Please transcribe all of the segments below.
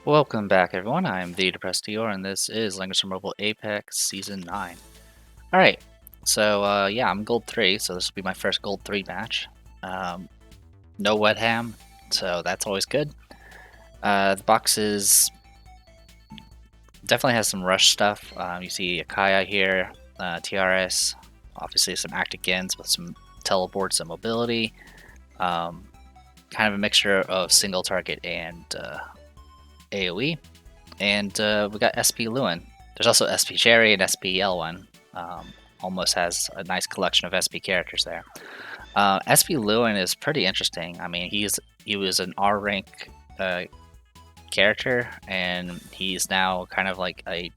Welcome back, everyone. I'm the Depressed Dior, and this is Langrisser Mobile Apex Season 9. Alright, so yeah, I'm Gold 3, so this will be my first Gold 3 match. No wet ham, so that's always good. The box definitely has some rush stuff. You see Akaya here, TRS, obviously some active gens with some teleports and mobility. Kind of a mixture of single target and AoE. And we got SP Lewin. There's also SP Cherry and SP Lewin. Almost has a nice collection of SP characters there. SP Lewin is pretty interesting. I mean, he was an R rank character, and he's now kind of like a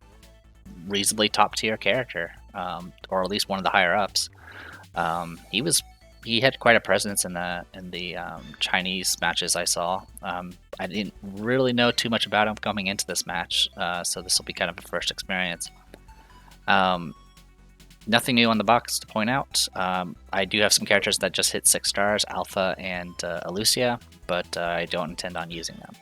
reasonably top tier character, or at least one of the higher ups. He had quite a presence in the Chinese matches I saw. I didn't really know too much about him coming into this match, so this will be kind of a first experience. Nothing new on the box to point out. I do have some characters that just hit 6 stars, Alpha and Alucia, but I don't intend on using them.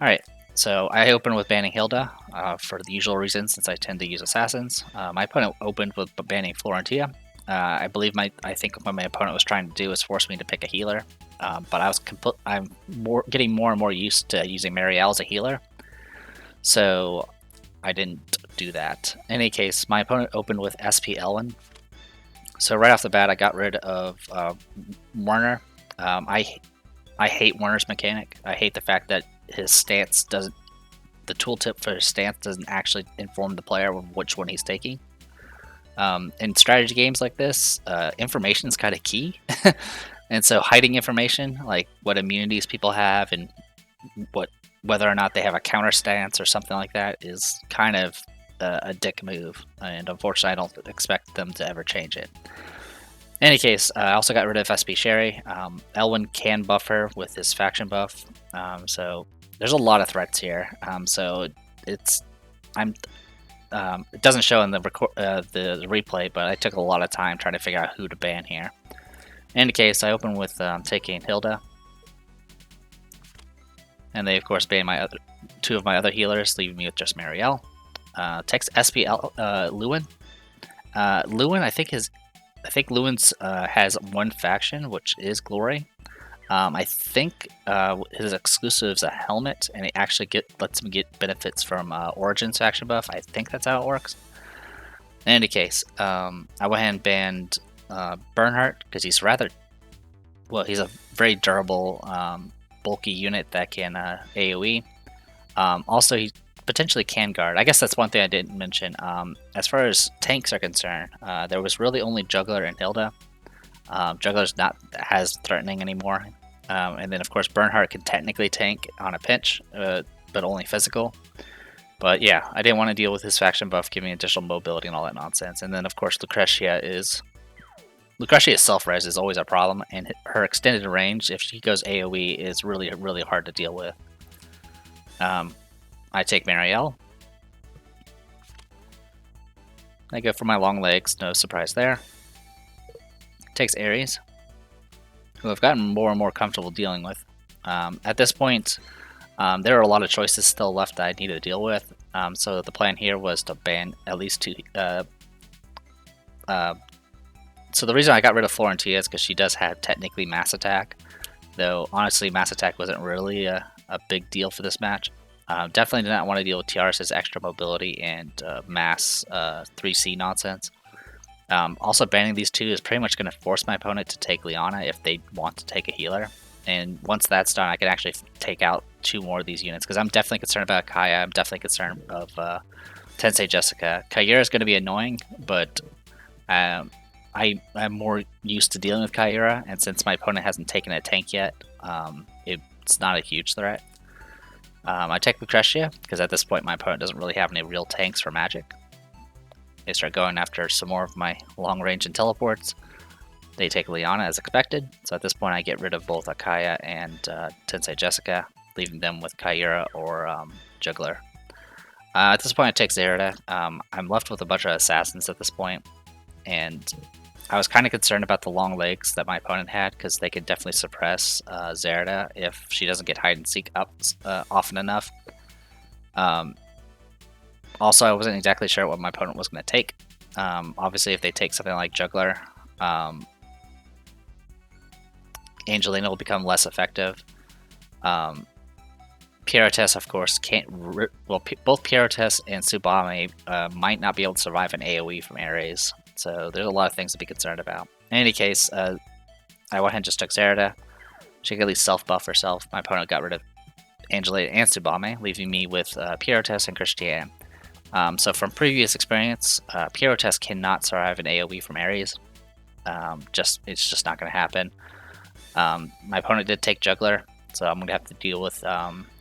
Alright, so I opened with banning Hilda for the usual reason, since I tend to use assassins. My opponent opened with banning Florentia. I think what my opponent was trying to do was force me to pick a healer, but I'm getting more and more used to using Marielle as a healer, so I didn't do that. In any case, my opponent opened with SP Elwin, so right off the bat I got rid of Werner. I hate Werner's mechanic. I hate the fact that his stance doesn't, the tooltip for his stance doesn't actually inform the player of which one he's taking. In strategy games like this, information is kind of key, and so hiding information, like what immunities people have and whether or not they have a counter stance or something like that, is kind of a dick move, and unfortunately I don't expect them to ever change it. In any case, I also got rid of SP Sherry. Elwin can buff her with his faction buff, so there's a lot of threats here. It doesn't show in the replay, but I took a lot of time trying to figure out who to ban here. In any case, I opened with taking Hilda, and they of course banned two of my other healers, leaving me with just Marielle. Takes Lewin. Lewin, I think Lewin's has one faction, which is Glory. I think his exclusive is a helmet, and it actually lets him get benefits from Origin's faction buff. I think that's how it works. In any case, I went ahead and banned Bernhardt because he's he's a very durable, bulky unit that can AoE. Also, he potentially can guard. I guess that's one thing I didn't mention. As far as tanks are concerned, there was really only Juggler and Hilda. Juggler's not as threatening anymore. And then, of course, Bernhardt can technically tank on a pinch, but only physical. But yeah, I didn't want to deal with his faction buff giving additional mobility and all that nonsense. And then, of course, Lucretia's self-res is always a problem, and her extended range, if she goes AoE, is really, really hard to deal with. I take Marielle. I go for my long legs, no surprise there. Takes Ares, who I've gotten more and more comfortable dealing with. At this point, there are a lot of choices still left that I need to deal with, so the plan here was to ban at least two. So the reason I got rid of Florentia is because she does have technically mass attack, though honestly mass attack wasn't really a big deal for this match. Definitely did not want to deal with TRS's extra mobility and mass 3C nonsense. Also, banning these two is pretty much going to force my opponent to take Liana if they want to take a healer. And once that's done, I can actually take out 2 more of these units, because I'm definitely concerned about Kaya. I'm definitely concerned of Tensei Jessica. Kaira is going to be annoying, but I'm more used to dealing with Kaira, and since my opponent hasn't taken a tank yet, it's not a huge threat. I take Lucretia, because at this point my opponent doesn't really have any real tanks for magic. They start going after some more of my long range and teleports. They take Liana as expected, so at this point I get rid of both Akaya and Tensei Jessica, leaving them with Kaira or Juggler. At this point I take Zerida. I'm left with a bunch of assassins at this point, and I was kind of concerned about the long legs that my opponent had because they could definitely suppress Zerda if she doesn't get hide and seek up often enough. Also, I wasn't exactly sure what my opponent was going to take. Obviously, if they take something like Juggler, Angelina will become less effective. Pyrotes, of course, can't. Both Pyrotes and Tsubame might not be able to survive an AoE from Ares, so there's a lot of things to be concerned about. In any case, I went ahead and just took Zerda. She could at least self-buff herself. My opponent got rid of Angelina and Tsubame, leaving me with Pyrotes and Christiane. So from previous experience, Pyrotes cannot survive an AoE from Ares. It's just not going to happen. My opponent did take Juggler, so I'm going to have to deal with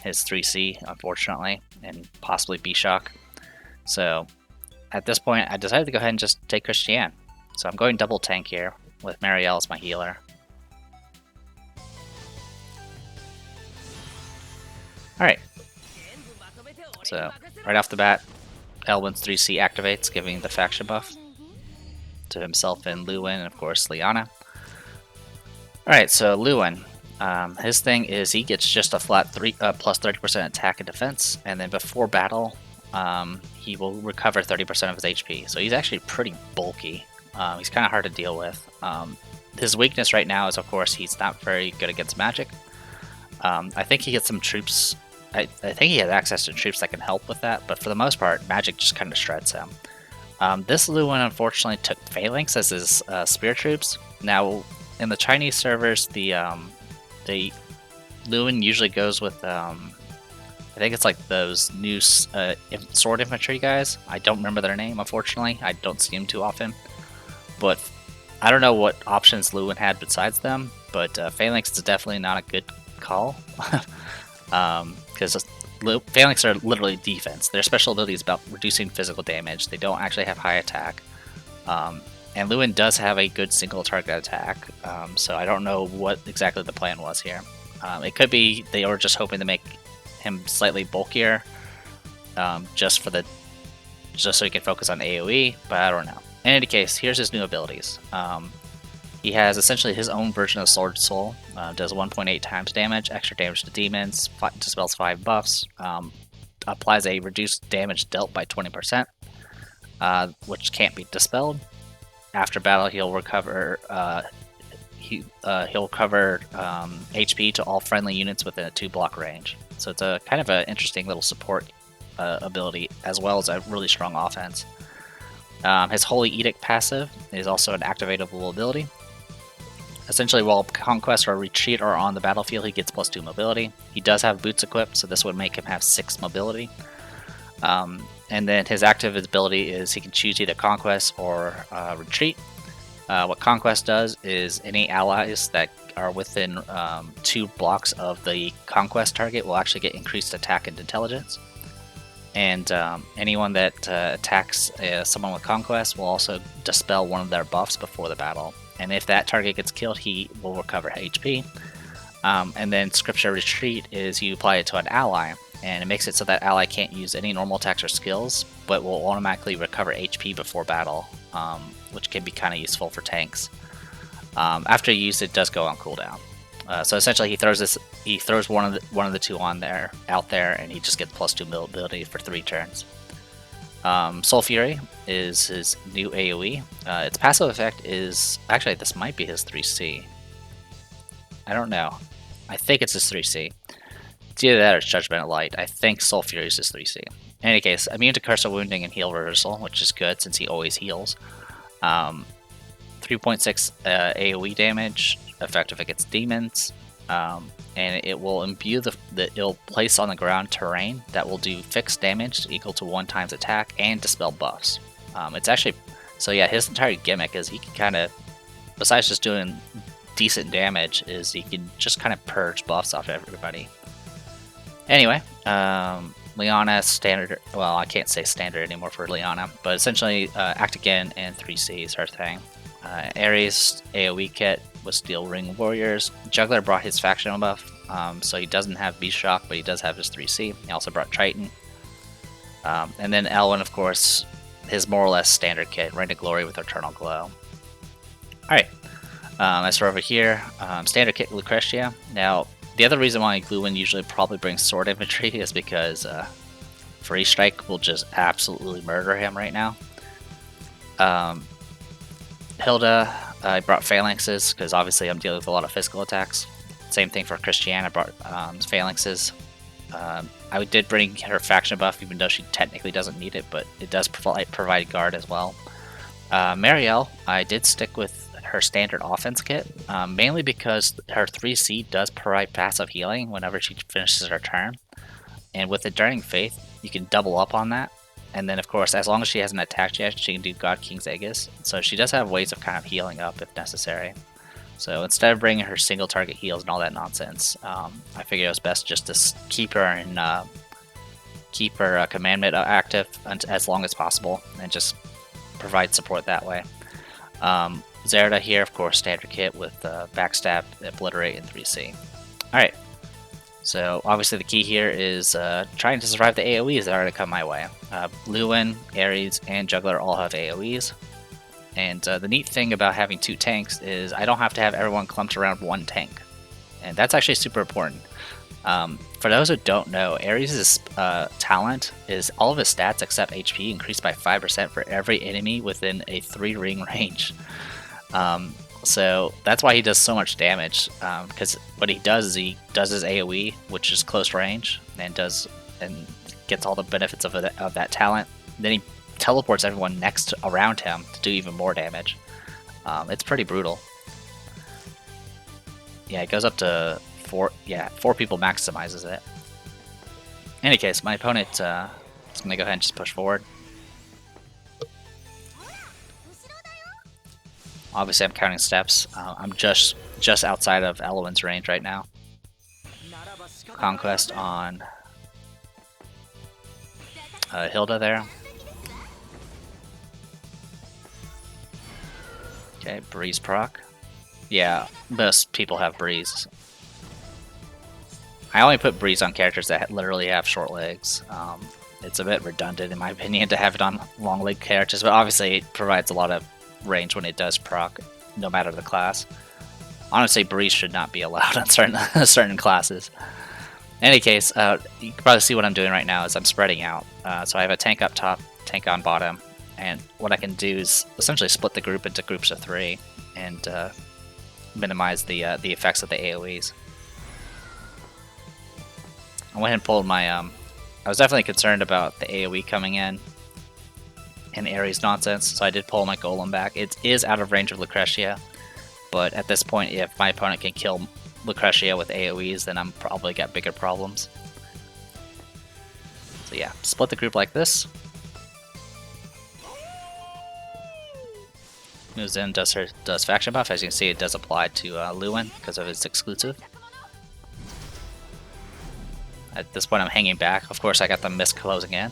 his 3C, unfortunately, and possibly B-Shock. So at this point, I decided to go ahead and just take Christiane. So I'm going double tank here, with Marielle as my healer. Alright. So, right off the bat, Elwin's 3C activates, giving the faction buff to himself and Lewin, and of course, Liana. Alright, so Lewin. His thing is he gets just a flat plus 30% attack and defense, and then before battle, he will recover 30% of his HP. So he's actually pretty bulky. He's kind of hard to deal with. His weakness right now is, of course, he's not very good against magic. I think he gets some troops. I think he has access to troops that can help with that, but for the most part, magic just kind of shreds him. This Lewin unfortunately took Phalanx as his spear troops. Now, in the Chinese servers, the Lewin usually goes with I think it's like those new sword infantry guys. I don't remember their name, unfortunately. I don't see them too often, but I don't know what options Lewin had besides them. But Phalanx is definitely not a good call. Because Phalanx are literally defense. Their special ability is about reducing physical damage. They don't actually have high attack. And Lewin does have a good single target attack, so I don't know what exactly the plan was here. It could be they were just hoping to make him slightly bulkier, just so he can focus on AoE, but I don't know. In any case, here's his new abilities. He has essentially his own version of Sword Soul. Does 1.8 times damage, extra damage to demons, dispels 5 buffs, applies a reduced damage dealt by 20%, which can't be dispelled. After battle, he'll recover HP to all friendly units within a 2-block range. So it's a kind of an interesting little support ability, as well as a really strong offense. His Holy Edict passive is also an activatable ability. Essentially, while Conquest or Retreat are on the battlefield, he gets +2 mobility. He does have boots equipped, so this would make him have 6 mobility. And then his active ability is he can choose either Conquest or Retreat. What Conquest does is any allies that are within 2 blocks of the Conquest target will actually get increased attack and intelligence. And anyone that attacks someone with Conquest will also dispel one of their buffs before the battle. And if that target gets killed, he will recover HP. And then Scripture Retreat is you apply it to an ally, and it makes it so that ally can't use any normal attacks or skills, but will automatically recover HP before battle, which can be kind of useful for tanks. After you use it, does go on cooldown. So essentially, he throws one of the 2 out there, and he just gets +2 mobility for 3 turns. Soul Fury is his new AoE. Its passive effect is actually this might be his 3C. I don't know. I think it's his 3C. It's either that or it's Judgment Light. I think Soul Fury is his 3C. In any case, immune to Curse of Wounding and Heal Reversal, which is good since he always heals. 3.6 AoE damage, effective against demons, and it will imbue it'll place on the ground terrain that will do fixed damage equal to 1 times attack and dispel buffs. It's actually, so yeah, his entire gimmick is he can kind of, besides just doing decent damage, is he can just kind of purge buffs off everybody. Anyway, Liana standard, well, I can't say standard anymore for Liana, but essentially Act Again and 3C is her thing. Ares AoE kit with Steel Ring Warriors. Juggler brought his factional buff, so he doesn't have B-Shock, but he does have his 3C. He also brought Triton. And then Elwin, of course, his more or less standard kit, Reign to Glory with Eternal Glow. Alright, as for over here, standard kit Lucretia. Now, the other reason why Lewin usually probably brings sword infantry is because Free Strike will just absolutely murder him right now. Hilda, I brought phalanxes because obviously I'm dealing with a lot of physical attacks. Same thing for Christiane, I brought phalanxes. I did bring her faction buff even though she technically doesn't need it, but it does provide guard as well. Marielle, I did stick with her standard offense kit, mainly because her 3C does provide passive healing whenever she finishes her turn. And with Enduring Faith, you can double up on that. And then, of course, as long as she hasn't attacked yet, she can do God King's Aegis. So she does have ways of kind of healing up if necessary. So instead of bringing her single target heals and all that nonsense, I figured it was best just to keep her in, keep her commandment active as long as possible, and just provide support that way. Zerda here, of course, standard kit with backstab, obliterate, and 3C. Alright, so obviously the key here is trying to survive the AoEs that are going to come my way. Lewin, Ares, and Juggler all have AoEs. And the neat thing about having 2 tanks is I don't have to have everyone clumped around 1 tank. And that's actually super important. For those who don't know, Ares' talent is all of his stats except HP increased by 5% for every enemy within a 3-ring range. So that's why he does so much damage, because what he does is he does his AoE, which is close range, and gets all the benefits of that talent. Then he teleports everyone next around him to do even more damage. It's pretty brutal. Yeah, it goes up to 4 people maximizes it. In any case, my opponent is going to go ahead and just push forward. Obviously, I'm counting steps. I'm just outside of Elwin's range right now. Conquest on Hilda there. Okay, Breeze proc. Yeah, most people have Breeze. I only put Breeze on characters that literally have short legs. It's a bit redundant in my opinion to have it on long leg characters, but obviously it provides a lot of range when it does proc, no matter the class. Honestly, Breeze should not be allowed on certain classes. In any case, you can probably see what I'm doing right now is I'm spreading out. So I have a tank up top, tank on bottom, and what I can do is essentially split the group into groups of 3 and minimize the effects of the AoEs. I went ahead and pulled my I was definitely concerned about the AoE coming in and Ares nonsense, so I did pull my Golem back. It is out of range of Lucretia, but at this point, if my opponent can kill Lucretia with AoEs, then I'm probably got bigger problems. So yeah, split the group like this. Moves in, does faction buff. As you can see, it does apply to Lewin because of its exclusive. At this point, I'm hanging back. Of course, I got the mist closing in.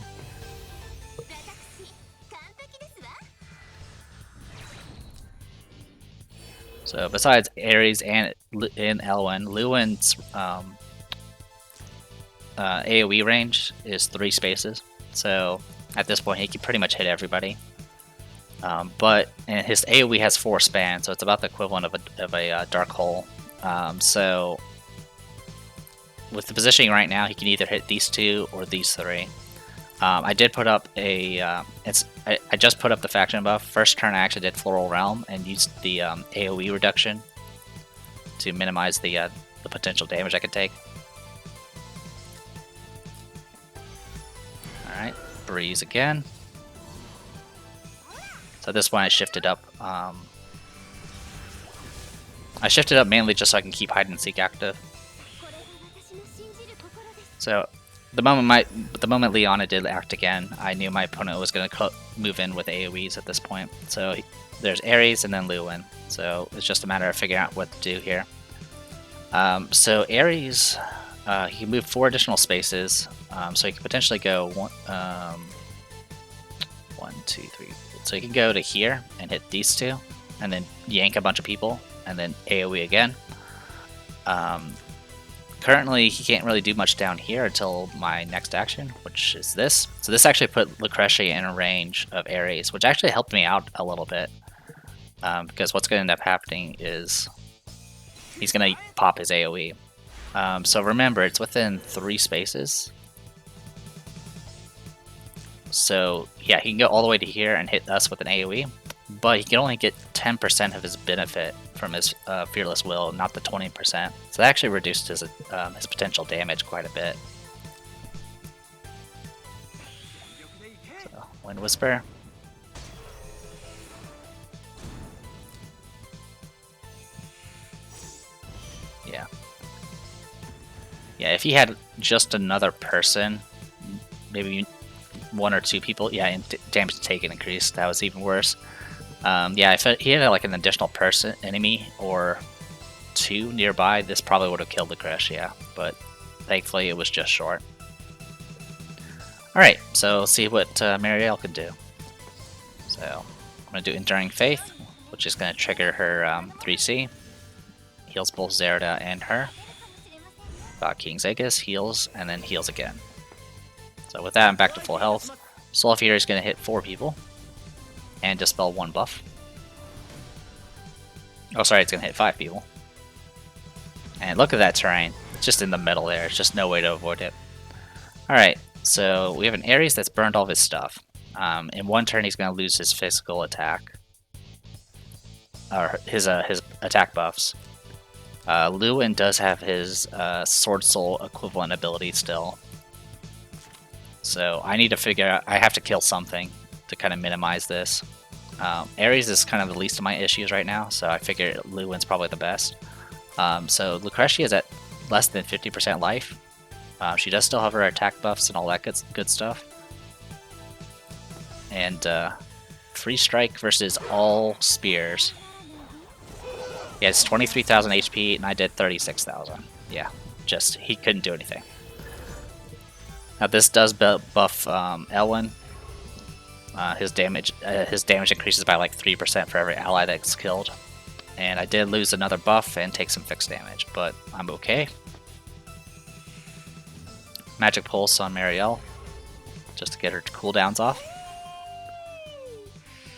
So besides Ares and Elwin, Lewin's AoE range is 3 spaces. So at this point, he can pretty much hit everybody. But his AoE has 4 span, so it's about the equivalent of a dark hole. So with the positioning right now, he can either hit these 2 or these 3. I did put up a I just put up the faction buff. First turn I actually did Floral Realm and used the AoE reduction to minimize the potential damage I could take. Alright, Breeze again. So at this point I shifted up. I shifted up mainly just so I can keep hide and seek active. So the moment Leona did act again, I knew my opponent was going to move in with AoEs at this point. So there's Ares and then Lewin. So it's just a matter of figuring out what to do here. So Ares, he can move 4 additional spaces. So he can potentially go 1, 2, 3. So he can go to here and hit these 2, and then yank a bunch of people, and then AoE again. Currently, he can't really do much down here until my next action, which is this. So this actually put Lucretia in a range of Ares, which actually helped me out a little bit. because what's going to end up happening is he's going to pop his AoE. So remember, it's within 3 spaces. So yeah, he can go all the way to here and hit us with an AoE, but he can only get 10% of his benefit from his Fearless Will, not the 20%. So that actually reduced his potential damage quite a bit. So, Wind Whisper. Yeah. Yeah, if he had just another person, maybe 1 or 2 people, yeah, and damage taken increased. That was even worse. Yeah, if he had like an additional person, enemy, or 2 nearby, this probably would have killed the Crush, yeah. But thankfully, it was just short. Alright, so let's see what Marielle can do. So, I'm going to do Enduring Faith, which is going to trigger her 3C. Heals both Zerda and her. King's Aegis, heals, and then heals again. So with that, I'm back to full health. Soul of Fury is going to hit 4 people. And dispel 1 buff. Oh, sorry, it's going to hit 5 people. And look at that terrain. It's just in the middle there. It's just no way to avoid it. Alright, so we have an Ares that's burned all of his stuff. In 1 turn, he's going to lose his physical attack. Or his attack buffs. Lewin does have his Sword Soul equivalent ability still. So I need to figure out, I have to kill something to kind of minimize this. Ares is kind of the least of my issues right now, so I figure Lewin's probably the best. So Lucretia is at less than 50% life. She does still have her attack buffs and all that good stuff. And Free Strike versus all spears. Yeah, it's 23,000 HP, and I did 36,000. Yeah, just, he couldn't do anything. Now this does buff Elwin. His damage increases by like 3% for every ally that's killed. And I did lose another buff and take some fixed damage, but I'm okay. Magic Pulse on Marielle, just to get her cooldowns off.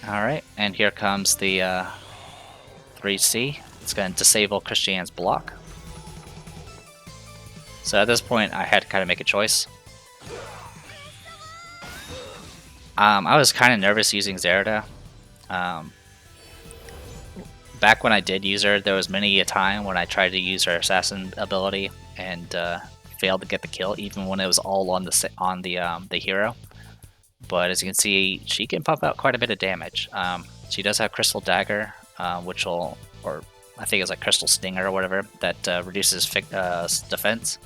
Alright, and here comes the 3C. It's going to disable Christiane's block. So at this point, I had to kind of make a choice. I was kind of nervous using Zerda. Back when I did use her, there was many a time when I tried to use her assassin ability and failed to get the kill, even when it was all on the hero. But as you can see, she can pump out quite a bit of damage. She does have Crystal Dagger, which will, or I think it's like Crystal Stinger or whatever, that reduces defense.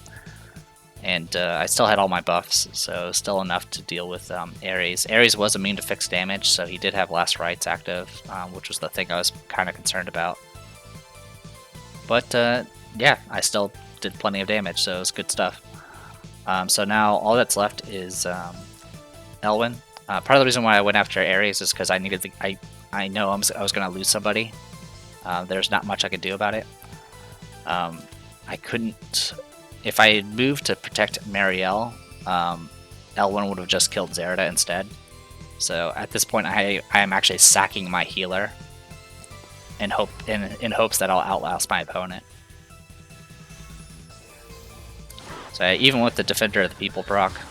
And I still had all my buffs, so still enough to deal with Ares. Ares was immune to fixed damage, so he did have Last Rites active, which was the thing I was kind of concerned about. But yeah, I still did plenty of damage, so it was good stuff. So now all that's left is Elwin. Part of the reason why I went after Ares is because I needed the. I know I was going to lose somebody. There's not much I could do about it. I couldn't. If I had moved to protect Marielle, Elwin would have just killed Zerda instead. So at this point, I am actually sacking my healer in hopes that I'll outlast my opponent. So even with the Defender of the People proc,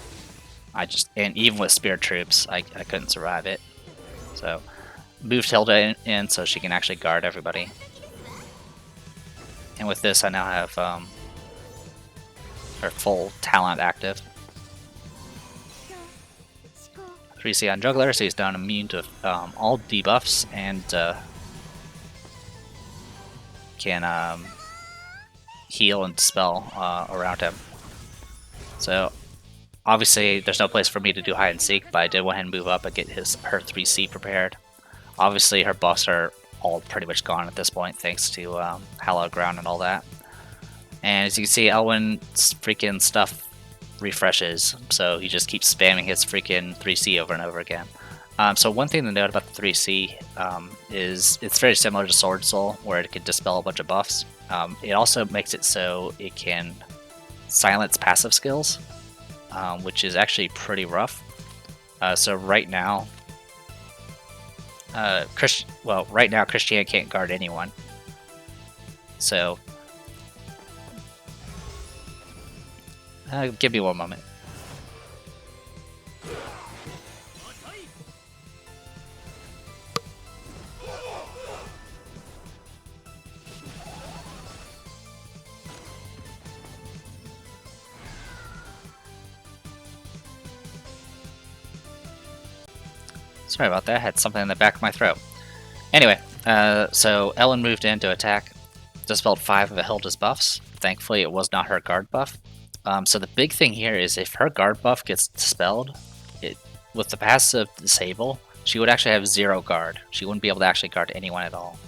and even with Spear Troops, I couldn't survive it. So moved Hilda in so she can actually guard everybody. And with this, I now have her full talent active. 3C on Juggler, so he's down immune to all debuffs and can heal and dispel around him. So obviously there's no place for me to do hide and seek, but I did go ahead and move up and get her 3C prepared. Obviously her buffs are all pretty much gone at this point thanks to Hallowed Ground and all that. And as you can see, Elwin's freaking stuff refreshes, so he just keeps spamming his freaking 3C over and over again. So one thing to note about the 3C is it's very similar to Sword Soul, where it can dispel a bunch of buffs. It also makes it so it can silence passive skills, which is actually pretty rough. So right now, Well, right now Christiane can't guard anyone. So, give me one moment. Sorry about that, I had something in the back of my throat. Anyway, so Ellen moved in to attack, dispelled 5 of Hilda's buffs. Thankfully, it was not her guard buff. So the big thing here is if her guard buff gets dispelled, with the passive disable, she would actually have 0 guard. She wouldn't be able to actually guard anyone at all.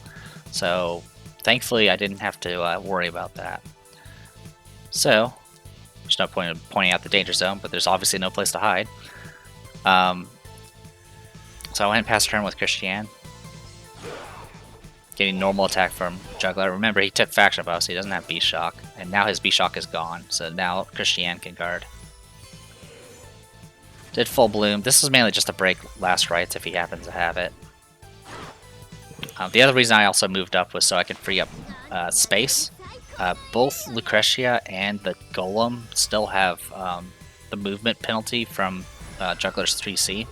So thankfully, I didn't have to worry about that. So, there's no point in pointing out the danger zone, but there's obviously no place to hide. So I went past turn with Christiane. Getting normal attack from Juggler. Remember, he took faction buff, so he doesn't have Beast Shock. And now his Beast Shock is gone, so now Christiane can guard. Did full bloom. This is mainly just to break last rites if he happens to have it. The other reason I also moved up was so I could free up space. Both Lucretia and the Golem still have the movement penalty from Juggler's 3C.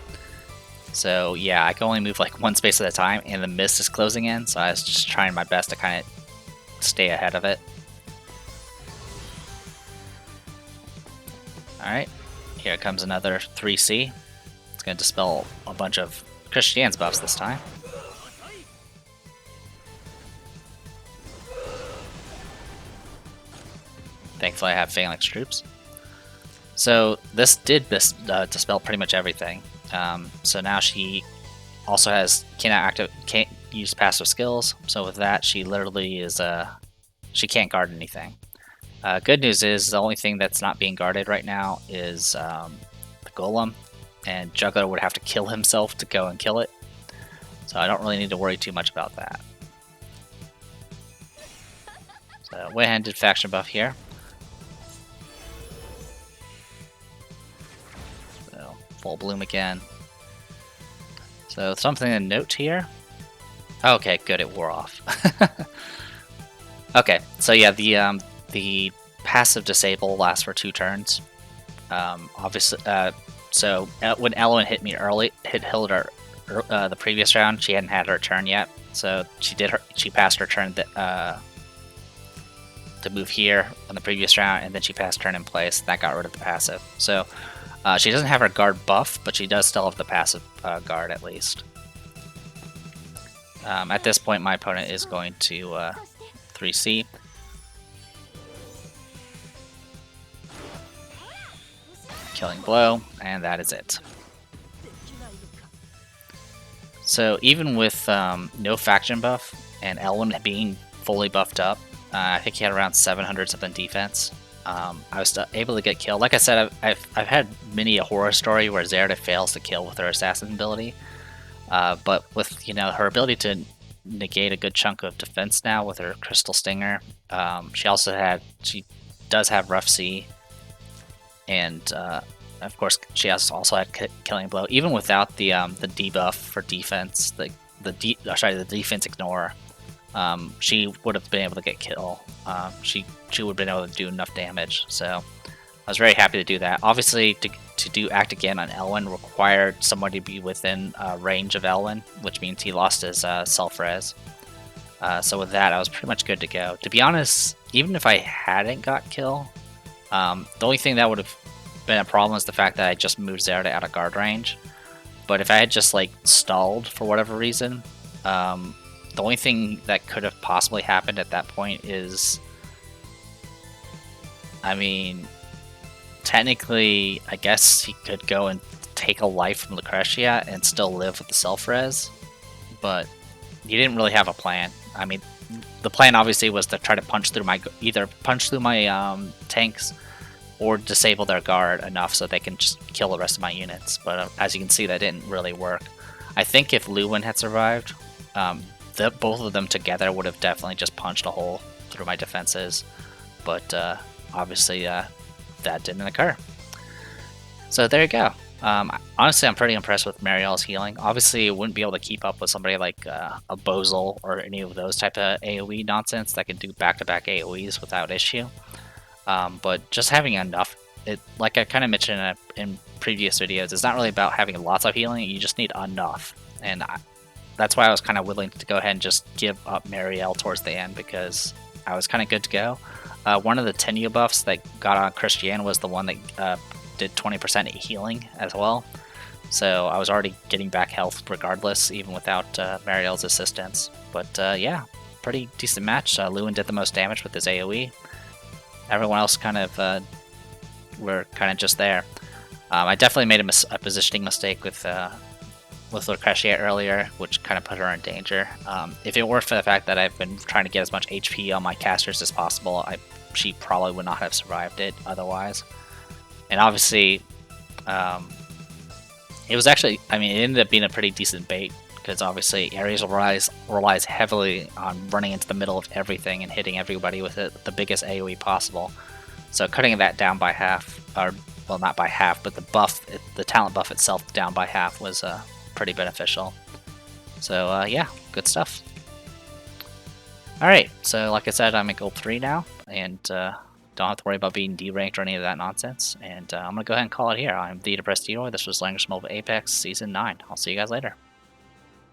So yeah, I can only move like 1 space at a time, and the mist is closing in, so I was just trying my best to kind of stay ahead of it. Alright, here comes another 3C. It's going to dispel a bunch of Christiane's buffs this time. Thankfully I have Phalanx troops. So this did dispel pretty much everything. So now she also can't use passive skills. So with that, she literally is she can't guard anything. Good news is the only thing that's not being guarded right now is the Golem, and Juggler would have to kill himself to go and kill it. So I don't really need to worry too much about that. So went ahead and did faction buff here. Full bloom again. So something to note here. Okay, good, it wore off. Okay, so yeah, the passive disable lasts for 2 turns. Obviously, so when Lewin hit Hilda the previous round, she hadn't had her turn yet. So she passed her turn to move here on the previous round, and then she passed turn in place. That got rid of the passive. So. She doesn't have her guard buff, but she does still have the passive guard at least. At this point, my opponent is going to 3C. Killing blow, and that is it. So even with no faction buff and Elwyn being fully buffed up, I think he had around 700 something defense. I was able to get killed. Like I said, I've had many a horror story where Zerda fails to kill with her assassin ability, but with her ability to negate a good chunk of defense now with her Crystal Stinger, she does have Rough Sea, and of course she also had Killing Blow. Even without the debuff for defense, the defense ignore. She would have been able to get kill. She would have been able to do enough damage. So I was very happy to do that. Obviously, to do Act Again on Elwyn required someone to be within range of Elwyn, which means he lost his self-res. So with that, I was pretty much good to go. To be honest, even if I hadn't got kill, the only thing that would have been a problem is the fact that I just moved Zerda out of guard range. But if I had just like stalled for whatever reason, the only thing that could have possibly happened at that point is, I mean, technically, I guess he could go and take a life from Lucretia and still live with the self-res, but he didn't really have a plan. I mean, the plan obviously was to try to either punch through my tanks or disable their guard enough so they can just kill the rest of my units, but as you can see, that didn't really work. I think if Lewin had survived, both of them together would have definitely just punched a hole through my defenses, but obviously that didn't occur. So there you go. Honestly, I'm pretty impressed with Marielle's healing. Obviously, it wouldn't be able to keep up with somebody like a Bozal or any of those type of AoE nonsense that can do back-to-back AoEs without issue. But just having enough, like I kind of mentioned in previous videos, it's not really about having lots of healing. You just need enough, and that's why I was kind of willing to go ahead and just give up Marielle towards the end because I was kind of good to go. One of the tenure buffs that got on Christiane was the one that did 20% healing as well. So I was already getting back health regardless, even without Marielle's assistance. But yeah, pretty decent match. Lewin did the most damage with his AoE. Everyone else kind of were kind of just there. I definitely made a positioning mistake with Lucretia earlier, which kind of put her in danger. If it weren't for the fact that I've been trying to get as much HP on my casters as possible, she probably would not have survived it otherwise. And obviously, it was actually, I mean, it ended up being a pretty decent bait, because obviously Ares relies heavily on running into the middle of everything and hitting everybody with the biggest AoE possible. So cutting that down by half, or, well, not by half, but the talent buff itself down by half was pretty beneficial. So yeah, good stuff. Alright, so like I said, I'm at gold 3 now, and don't have to worry about being deranked or any of that nonsense. And I'm going to go ahead and call it here. I'm the Depressed Hero. This was Langrisser Mobile Apex Season 9. I'll see you guys later.